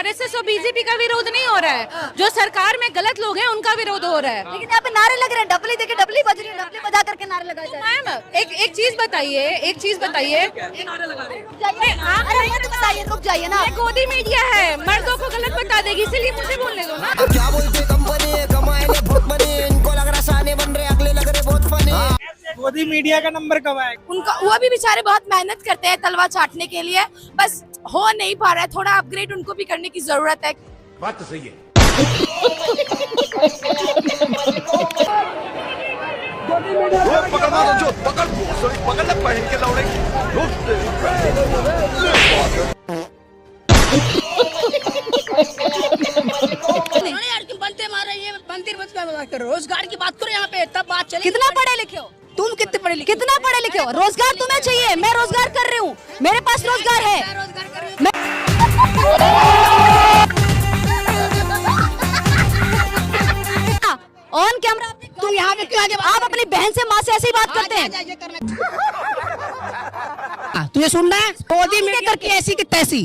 RSS और BJP का विरोध नहीं हो रहा है, जो सरकार में गलत लोग हैं उनका विरोध हो रहा है। लेकिन यहाँ पे नारे लग रहे हैं, डबली देखिए, डबली बज रही है, डबली बजा करके नारे लगाए जा रहे हैं। मैम एक चीज बताइए, एक चीज बताइए, रुक जाइए ना। ये गोदी मीडिया है, मर्दों को गलत बता देगी, इसीलिए मुझे बोलने दो ना। क्या बोलते कंपनी कमाए बहुत बने, इनको लग रहा साने बन रहे, अगले लग रहे बहुत फनी। मोदी मीडिया का नंबर कब आएगा? उनका वो भी बेचारे बहुत मेहनत करते हैं तलवा चाटने के लिए, बस हो नहीं पा रहा है। थोड़ा अपग्रेड उनको भी करने की जरूरत है। बात तो सही है। पकड़ ले पहन के दौड़े। बनते मारे ये मंदिर बात करो, रोजगार की बात करो यहाँ पे, तब बात चले। कितना पढ़े लिखे हो तुम? कितने पढ़े लिखे? कितना पढ़े लिखे हो? रोजगार तुम्हें चाहिए, मैं रोजगार कर रही हूँ, मेरे पास रोजगार है। ऑन कैमरा तुम यहाँ पे क्यों आगे? आप अपनी बहन से माँ से ऐसी बात करते हैं? तुझे सुनना है? मोदी मीडिया करके ऐसी की तैसी।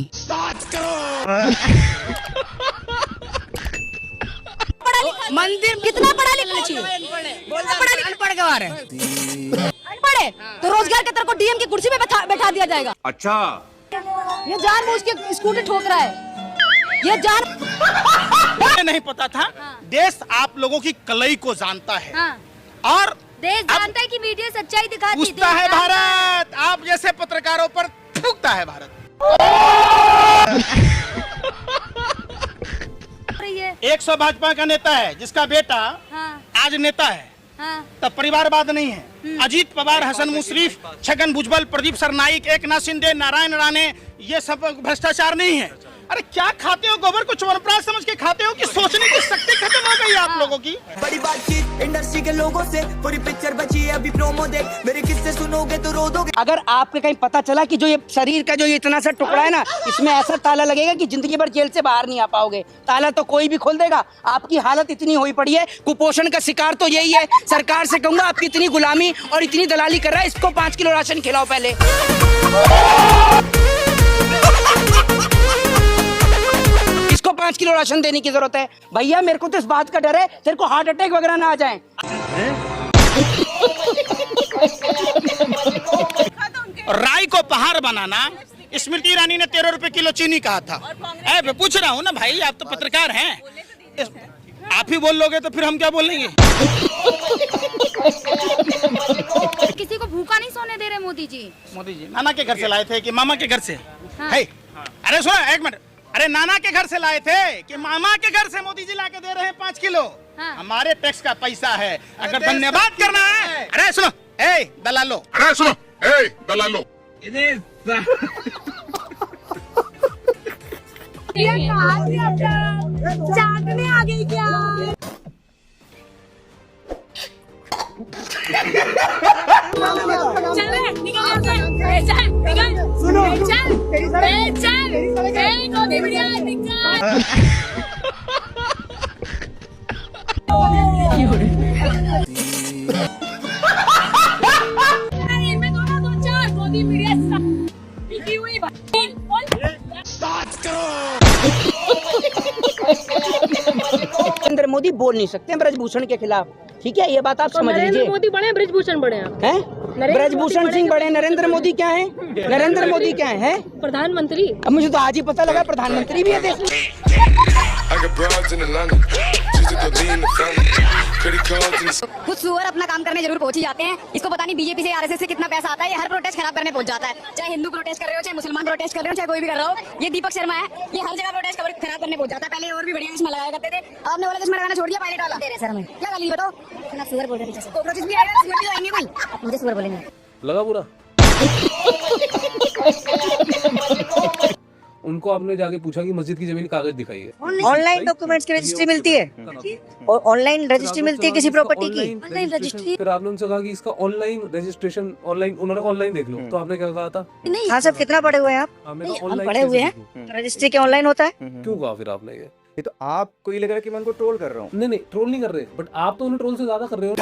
मंदिर कितना पढ़ा लिखा चाहिए? अनपढ़ के बारे पढ़े तो रोजगार के तरफ को डीएम की कुर्सी पे बैठा दिया जाएगा। अच्छा, ये जानबूझ के स्कूटी ठोक रहा है, ये जान नहीं पता था। देश आप लोगों की कलई को जानता है और देश जानता है कि मीडिया सच्चाई दिखाती है। पूछता है भारत, आप जैसे पत्रकारों पर थूकता है भारत। 100 भाजपा का नेता है जिसका बेटा आज नेता है, तब परिवारवाद नहीं है। अजीत पवार, हसन मुशरीफ, छगन भुजबल, प्रदीप सरनाइक, एकनाथ शिंदे, नारायण राणे, ये सब भ्रष्टाचार नहीं है। अरे क्या खाते हो? गोबर को चवनप्राश समझ के खाते हो कि सोचने की शक्ति खत्म हो गई आप लोगों की? बड़ी बातचीत इंडस्ट्री के लोगों से, पूरी पिक्चर बची है अभी, प्रोमो देख, मेरे किस्से सुनोगे तो रो दोगे। अगर आपके कहीं पता चला कि जो ये शरीर का जो ये इतना सा टुकड़ा है ना, इसमें ऐसा ताला लगेगा कि जिंदगी भर जेल से बाहर नहीं आ पाओगे। ताला तो कोई भी खोल देगा। आपकी हालत इतनी हुई पड़ी है, कुपोषण का शिकार तो यही है। सरकार से कहूंगा, आपकी इतनी गुलामी और इतनी दलाली कर रहा है, इसको 5 किलो राशन खिलाओ पहले। इसको 5 किलो राशन देने की जरूरत है। भैया मेरे को तो इस बात का डर है तेरे को हार्ट अटैक वगैरह ना आ जाए। राई को पहाड़ बनाना, स्मृति ईरानी ने 13 रुपए किलो चीनी कहा था। मैं पूछ रहा हूँ ना भाई, आप तो पत्रकार हैं, आप ही बोल लोगे तो फिर हम क्या बोलेंगे? किसी को भूखा नहीं सोने दे रहे मोदी जी। मोदी जी नाना के घर से लाए थे कि मामा के घर से? है। अरे सुनो एक मिनट, अरे नाना के घर से लाए थे कि मामा के घर से मोदी जी ला के दे रहे हैं 5 किलो? हमारे टैक्स का पैसा है, अगर धन्यवाद करना है। अरे सुनो, दलालो, अरे सुनो, दलालो, चाटने आ गई क्या? चल रे, निकल यहाँ से। चल, निकल। चल, चल, मोदी मीडिया निकल। इनमें दो चार मोदी मीडिया पिटी हुई भाई। नरेंद्र मोदी बोल नहीं सकते ब्रजभूषण के खिलाफ, ठीक है? ये बात आप समझ लीजिए। नरेंद्र मोदी बड़े, ब्रजभूषण बड़े हैं। ब्रजभूषण सिंह बड़े, नरेंद्र मोदी क्या है? नरेंद्र मोदी क्या है? प्रधानमंत्री। अब मुझे तो आज ही पता लगा प्रधानमंत्री भी है देश में। खुद सुअर अपना काम करने जरूर पहुंच ही जाते हैं। इसको पता नहीं बीजेपी से, आरएसएस से कितना पैसा आता है। ये हर प्रोटेस्ट खराब करने पहुंच जाता है। चाहे हिंदू प्रोटेस्ट कर रहे हो, चाहे मुसलमान प्रोटेस्ट कर रहे हो, चाहे कोई भी कर रहा हो। ये दीपक शर्मा है, ये हर जगह प्रोटेस्ट खराब करने पहुंच जाता है। पहले और भी बढ़िया चश्मा लगाया करते थे, आपने वाला चश्मा लगाना छोड़ दिया, पायलट वाला। सर हमें क्या गाली बताओ? सुअर बोल रहे थे, कॉकरोचेस भी आएगा, सुअर भी आएंगे कोई, मुझे सुअर बोलेंगे। लगा पूरा। उनको आपने जाके पूछा कि मस्जिद की जमीन कागज दिखाइए। ऑनलाइन डॉक्यूमेंट्स की रजिस्ट्री मिलती है, और ऑनलाइन रजिस्ट्री मिलती है किसी प्रॉपर्टी की। Online registry. फिर आपने उनसे कहा कि इसका ऑनलाइन रजिस्ट्रेशन ऑनलाइन, उन्होंने ऑनलाइन देख लो, तो आपने क्या कहा था? हाँ सब कितना पढ़े हुए हैं आप? हमने हम पढ़े हुए हैं। रजिस्ट्री के ऑनलाइन होता है। क्यों कहा फिर आपने ये? तो आपको ये लग रहा है कि मैं उनको ट्रोल कर रहा हूँ? नहीं नहीं, ट्रोल नहीं कर रहे, बट आप तो उन्हें ट्रोल से ज्यादा कर रहे हो।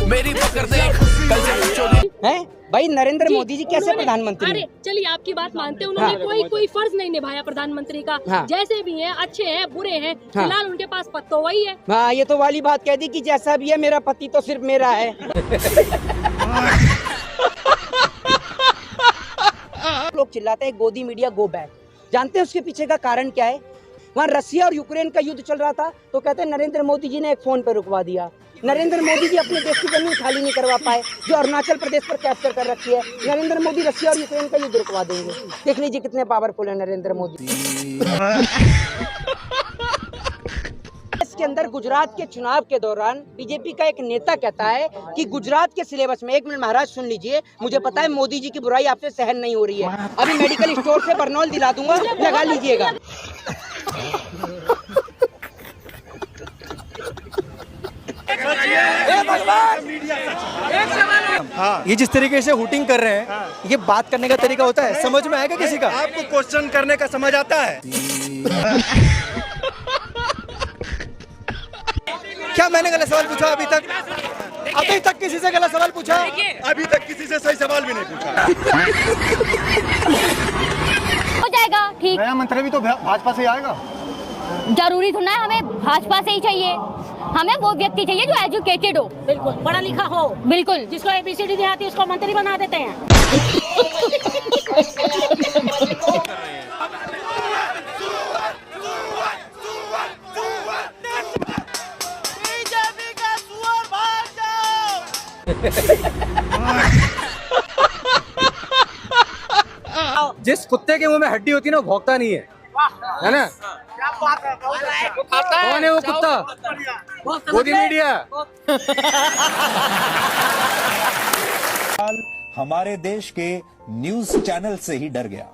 मेरी पकड़ देख हैं भाई नरेंद्र मोदी जी कैसे प्रधानमंत्री अरे हैं? चलिए आपकी बात मानते हैं, उन्होंने कोई फर्ज नहीं निभाया प्रधानमंत्री का। हाँ। जैसे भी हैं, अच्छे हैं बुरे हैं, हाँ। फिलहाल उनके पास पद तो वही है। हाँ ये तो वाली बात कह दी कि जैसा भी है मेरा पति तो सिर्फ मेरा है। लोग चिल्लाते हैं गोदी मीडिया गो बैक, जानते हैं उसके पीछे का कारण क्या है? वहाँ रसिया और यूक्रेन का युद्ध चल रहा था तो कहते हैं नरेंद्र मोदी जी ने एक फोन पर रुकवा दिया। नरेंद्र मोदी जी अपने देश की जमीन खाली नहीं करवा पाए जो अरुणाचल प्रदेश पर कैप्चर कर रखी है। नरेंद्र मोदी रसिया और यूक्रेन का युद्ध रुकवा देंगे। देख लीजिए कितने पावरफुल है नरेंद्र मोदी। इसके अंदर गुजरात के चुनाव के दौरान बीजेपी का एक नेता कहता है कि गुजरात के सिलेबस में, एक मिनट महाराज सुन लीजिए, मुझे पता है मोदी जी की बुराई आपसे सहन नहीं हो रही है, अभी मेडिकल स्टोर से बर्नॉल दिला दूंगा, लगा लीजिएगा। ये जिस तरीके से हुटिंग कर रहे हैं, ये बात करने का तरीका होता है? समझ में आएगा किसी का? आपको क्वेश्चन करने का समझ आता है? क्या मैंने गलत सवाल पूछा अभी तक? अभी तक किसी से गलत सवाल पूछा? अभी तक किसी से सही सवाल भी नहीं पूछा। हो जाएगा ठीक। नया मंत्री भी तो भाजपा से आएगा। जरूरी थोड़ा है हमें भाजपा से ही चाहिए, हमें वो व्यक्ति चाहिए जो एजुकेटेड हो, बिल्कुल पढ़ा लिखा हो, बिल्कुल जिसको ABCD नहीं आती उसको मंत्री बना देते हैं। जिस कुत्ते के मुंह में हड्डी होती है ना वो भौंकता नहीं है ना? कौन है वो कुत्ता? गोदी मीडिया। हमारे देश के न्यूज चैनल से ही डर गया।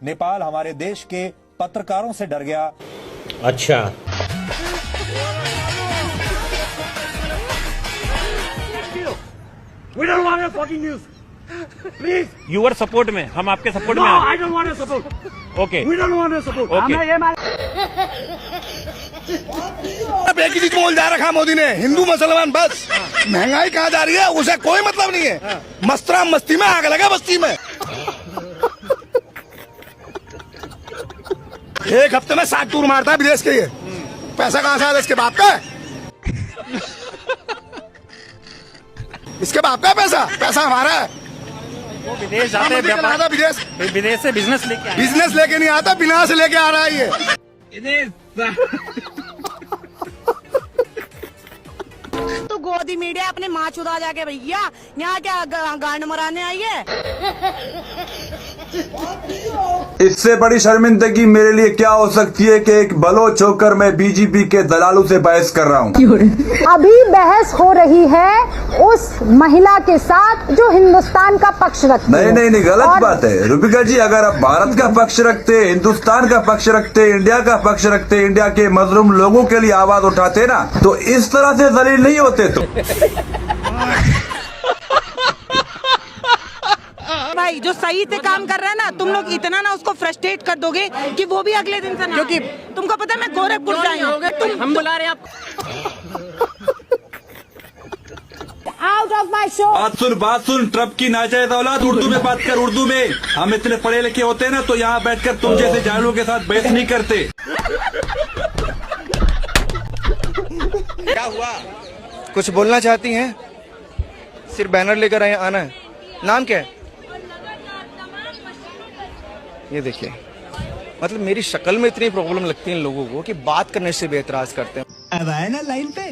नेपाल हमारे देश के पत्रकारों से डर गया। अच्छा We don't want your fucking news. Please. Your support में, हम आपके सपोर्ट में No, हैं। I don't want your support. Okay We don't want your support. Okay एक ही चीज बोल जा रखा मोदी ने, हिंदू मुसलमान बस। महंगाई कहाँ जा रही है उसे कोई मतलब नहीं है। मस्तरा मस्ती में आग लगा बस्ती में। एक हफ्ते में 7 टूर मारता है विदेश के। ये पैसा कहाँ से आता है? इसके बाप का है? इसके बाप का है पैसा? पैसा हमारा है। विदेश जाते हैं, व्यापार विदेश से बिजनेस लेके आए। बिजनेस लेके नहीं आता, बिना से लेके आ रहा है ये। तो गोदी मीडिया अपने माँ चुरा जाके भैया यहाँ क्या गांड मराने आई है? इससे बड़ी शर्मिंदगी मेरे लिए क्या हो सकती है कि एक बलोच होकर मैं बीजेपी के दलालों से बहस कर रहा हूँ। अभी बहस हो रही है उस महिला के साथ जो हिंदुस्तान का पक्ष रखती है। नहीं गलत बात है रुबिका जी। अगर आप भारत का पक्ष रखते, हिंदुस्तान का पक्ष रखते, इंडिया का पक्ष रखते, इंडिया के मजलूम लोगों के लिए आवाज उठाते ना, तो इस तरह से दलील नहीं होते। तो भाई जो सही से काम कर रहा है ना, तुम लोग इतना ना उसको फ्रस्ट्रेट कर दोगे कि वो भी अगले दिन से ना, क्योंकि तुमको पता है मैं गोरखपुर से आई हूँ। हम बुला रहे हैं आप। Out of my show. बात सुन ट्रम्प की नाजायज औलाद, उर्दू में बात कर, उर्दू में। हम इतने पढ़े लिखे होते हैं ना तो यहाँ बैठकर तुम जैसे जाहिलों के साथ बहस नहीं करते। क्या हुआ? कुछ बोलना चाहती हैं? सिर्फ बैनर लेकर आना है। नाम क्या है? ये देखिए, मतलब मेरी शक्ल में इतनी प्रॉब्लम लगती है इन लोगों को कि बात करने से भी एतराज करते हैं। अब आए ना लाइन पे।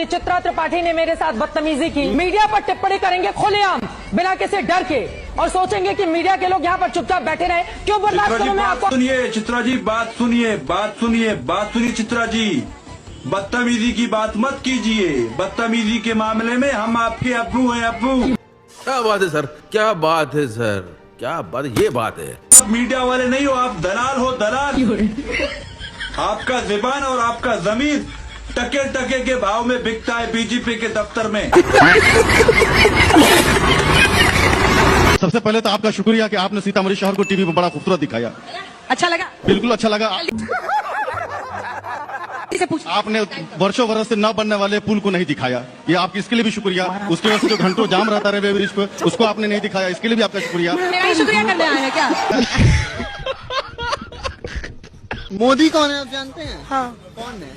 चित्रा त्रिपाठी ने मेरे साथ बदतमीजी की, मीडिया पर टिप्पणी करेंगे खुलेआम बिना किसी डर के, और सोचेंगे कि मीडिया के लोग यहाँ पर चुपचाप बैठे रहे। क्यों बर्दाश्त करूं मैं आपको? सुनिए चित्रा जी, बात सुनिए चित्रा जी। बदतमीजी की बात मत कीजिए। बदतमीजी के मामले में हम आपके अब्बू हैं, अब्बू। क्या बात है सर, क्या बात है सर, क्या बात, ये बात है। आप मीडिया वाले नहीं हो, आप दलाल हो, दलाल। आपका ज़बान और आपका ज़मीर टके के भाव में बिकता है बीजेपी के दफ्तर में। सबसे पहले तो आपका शुक्रिया कि आपने सीतामढ़ी शहर को टीवी पर बड़ा खूबसूरत दिखाया। अच्छा लगा? बिल्कुल अच्छा लगा। से पूछ। आपने वर्षों वर्ष से न बनने वाले पुल को नहीं दिखाया, ये आप इसके लिए भी शुक्रिया। उसकी वजह से जो घंटों जाम रहता रेलवे ब्रिज पे, उसको आपने नहीं दिखाया, इसके लिए भी आपका शुक्रिया। शुक्रिया करने आए हैं क्या? मोदी कौन है आप जानते हैं? हाँ, कौन है?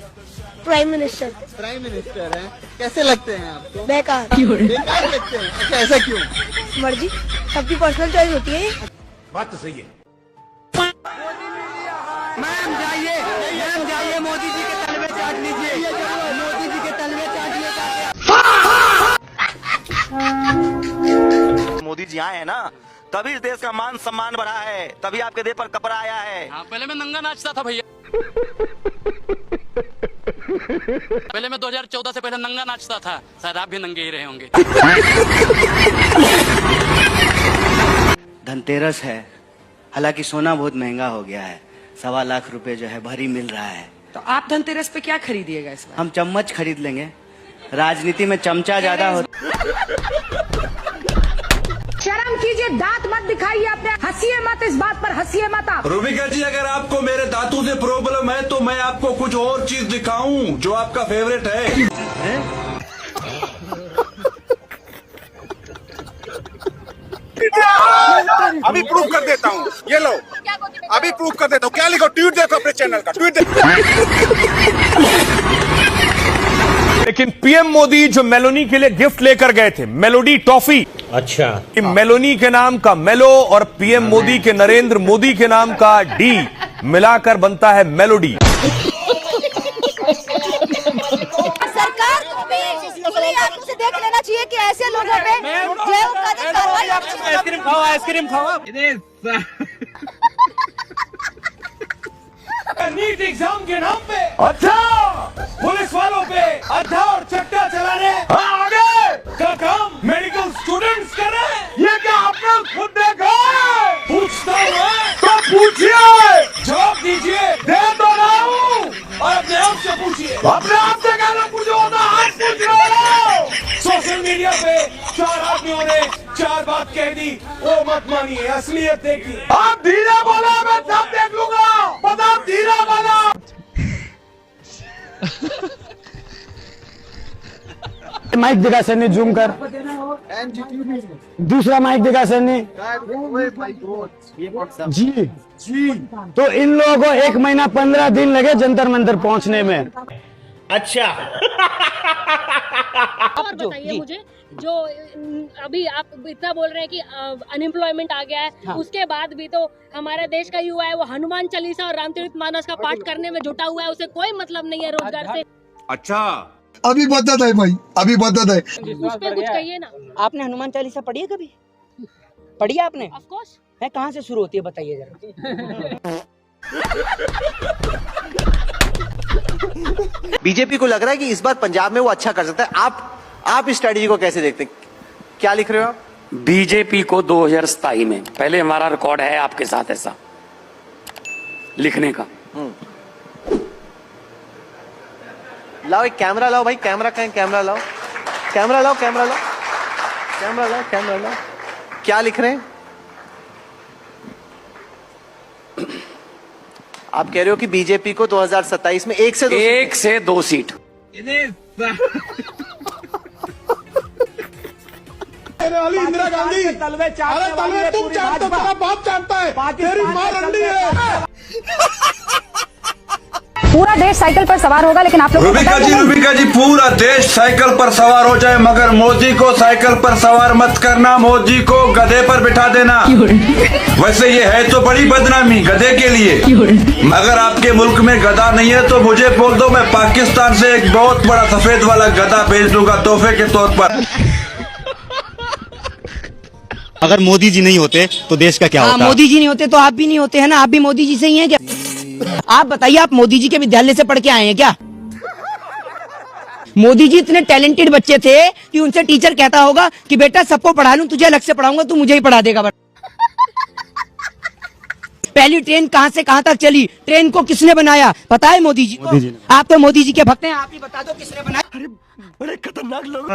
Prime minister. प्राइम मिनिस्टर है। कैसे लगते हैं आपको? बेकार। बेकार लगते हैं। अच्छा, ऐसा क्यों? मर्जी, सबकी पर्सनल चॉइस होती है। बात तो सही है। मैम जाइए मोदी जी के तलवे चाट लीजिए, मोदी जी के तलवे चाट। मोदी जी आए हैं ना, तभी इस देश का मान सम्मान बढ़ा है, तभी आपके देह पर कपड़ा आया है। पहले मैं नंगा नाचता था भैया। पहले मैं 2014 से पहले नंगा नाचता था, शायद आप भी नंगे ही रहे होंगे। धनतेरस है, हालांकि सोना बहुत महंगा हो गया है, 1.25 लाख रुपए जो है भरी मिल रहा है। तो आप धनतेरस पे क्या खरीदिएगा इस बार? हम चम्मच खरीद लेंगे, राजनीति में चमचा ज्यादा होता। शर्म कीजिए, दांत मत दिखाइए अपने, हंसिए मत, इस बात पर हंसिए मत आप। रूबिका जी, अगर आपको मेरे दांतों से प्रॉब्लम है तो मैं आपको कुछ और चीज दिखाऊं जो आपका फेवरेट है। अभी प्रूफ कर देता हूँ, ये लो, अभी प्रूफ कर देता हूँ। क्या लिखो? ट्वीट देखो अपने चैनल का, ट्वीट देखो। लेकिन पीएम मोदी जो मेलोनी के लिए गिफ्ट लेकर गए थे, मेलोडी टॉफी। अच्छा, मेलोनी के नाम का मेलो और पीएम मोदी के नरेंद्र मोदी के नाम का डी मिलाकर बनता है मेलोडी। सरकार को भी खुली आंखों से देख लेना चाहिए कि ऐसे लोगों पे जेल का कार्रवाई। आइसक्रीम खाओ, आइसक्रीम खाओ। नीट एग्जाम के नाम पे अच्छा पुलिस वालों पे अड्डा और चट्टा चलाने आगे का काम मेडिकल स्टूडेंट्स कर रहे हैं। ये क्या आपने खुद देखा? पूछता हूँ तो पूछिए, जवाब दीजिए, दे तो रहा हूँ। और अपने आप से पूछिए, अपने आप से कहना पूछो तो आज पूछ रहे हो। सोशल मीडिया पे 4 आदमियों ने 4 बात कह दी, वो मत मानिए, असलियत देखिए। आप धीरे बोला, मैं सब देख लूंगा, बता धीरे बोला। माइक दिखा सर ने, जूम कर। दूसरा माइक दिखा सर ने जी। तो इन लोगों को 1 महीना 15 दिन लगे जंतर मंतर पहुंचने में। अच्छा। और बताइए मुझे, जो अभी आप इतना बोल रहे हैं कि अनएम्प्लॉयमेंट आ गया है, हाँ। उसके बाद भी तो हमारे देश का युवा है, वो हनुमान चालीसा और रामचरित मानस का पाठ करने में जुटा हुआ है, उसे कोई मतलब नहीं है रोजगार से। अच्छा, अभी बदत है भाई, अभी बदत है। उस पे कुछ कहिए ना। आपने हनुमान चालीसा पढ़ी है कभी? पढ़ी है आपने? Of course. है, कहाँ से शुरू होती है बताइए जरा। बीजेपी को लग रहा है कि इस बार पंजाब में वो अच्छा कर सकता है। आप इस स्ट्रेटेजी को कैसे देखते हैं? क्या लिख रहे हो आप? बीजेपी को 2027 में, पहले हमारा रिकॉर्ड है आपके साथ ऐसा लिखने का। लाओ एक कैमरा लाओ भाई, कैमरा कहें, कैमरा लाओ, कैमरा लाओ, कैमरा लाओ, कैमरा लाओ, कैमरा लाओ। क्या लिख रहे हैं आप? कह रहे हो कि बीजेपी को 2027 में 1 से 2 सीट। इंदिरा गांधी, अरे तलवे तुम चाटते हो, तेरा बाप चाटता है, तेरी मां रंडी है। पूरा देश साइकिल पर सवार होगा, लेकिन आप लोग रूबिका जी, पूरा देश साइकिल पर सवार हो जाए, मगर मोदी को साइकिल पर सवार मत करना, मोदी को गधे पर बिठा देना। वैसे ये है तो बड़ी बदनामी गधे के लिए। अगर आपके मुल्क में गधा नहीं है तो मुझे बोल दो, मैं पाकिस्तान से एक बहुत बड़ा सफेद वाला गधा भेज दूंगा तोहफे के तौर पर। अगर मोदी जी नहीं होते तो देश का क्या होता? मोदी जी नहीं होते तो आप भी नहीं होते हैं ना, आप भी मोदी जी से ही हैं क्या? आप बताइए, आप मोदी जी के विद्यालय से पढ़ के आए हैं क्या? मोदी जी इतने टैलेंटेड बच्चे थे कि उनसे टीचर कहता होगा कि बेटा सबको पढ़ा लूं, तुझे अलग से पढ़ाऊंगा, तू मुझे ही पढ़ा देगा। पहली ट्रेन कहां से कहां तक चली, ट्रेन को किसने बनाया पता है? मोदी जी को। आप तो मोदी जी के भक्त हैं, आप ही बता दो किसने बनाया। अरे बड़े खतरनाक लोग।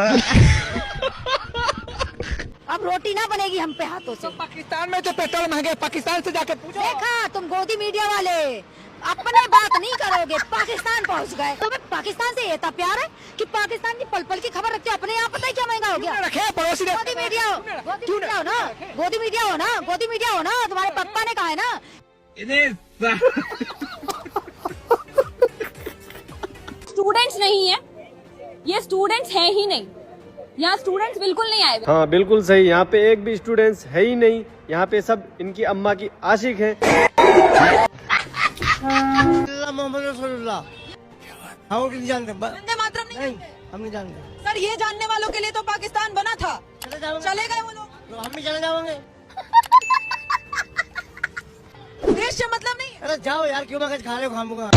अब रोटी ना बनेगी हम पे हाथों से। पाकिस्तान में तो पेट्रोल महंगे, पाकिस्तान से जाके पूछो। देखा तुम गोदी मीडिया वाले, अपने बात नहीं करोगे, पाकिस्तान पहुंच गए। तुम्हें पाकिस्तान से इतना प्यार है कि पाकिस्तान की पल पल की खबर रखते हो। अपने यहाँ पता है क्या महंगा हो गया? गोदी मीडिया हो, गोदी मीडिया हो ना, गोदी मीडिया हो ना, गोदी मीडिया हो ना, तुम्हारे पप्पा ने कहा है ना। स्टूडेंट्स नहीं है, ये स्टूडेंट्स हैं ही नहीं, यहाँ स्टूडेंट्स बिल्कुल नहीं आए। हाँ बिल्कुल सही, यहाँ पे एक भी स्टूडेंट्स है ही नहीं, यहाँ पे सब इनकी अम्मा की आशिक हैं। मोहम्मद रसूलुल्लाह हम नहीं जानते, वंदे मातरम नहीं, हम नहीं जानते सर। ये जानने वालों के लिए तो पाकिस्तान बना था, चले गए वो लोग, हम भी चले जाओगे। देश से मतलब नहीं। अरे जाओ यार, क्यों मगज खा रहे हो खामोगा।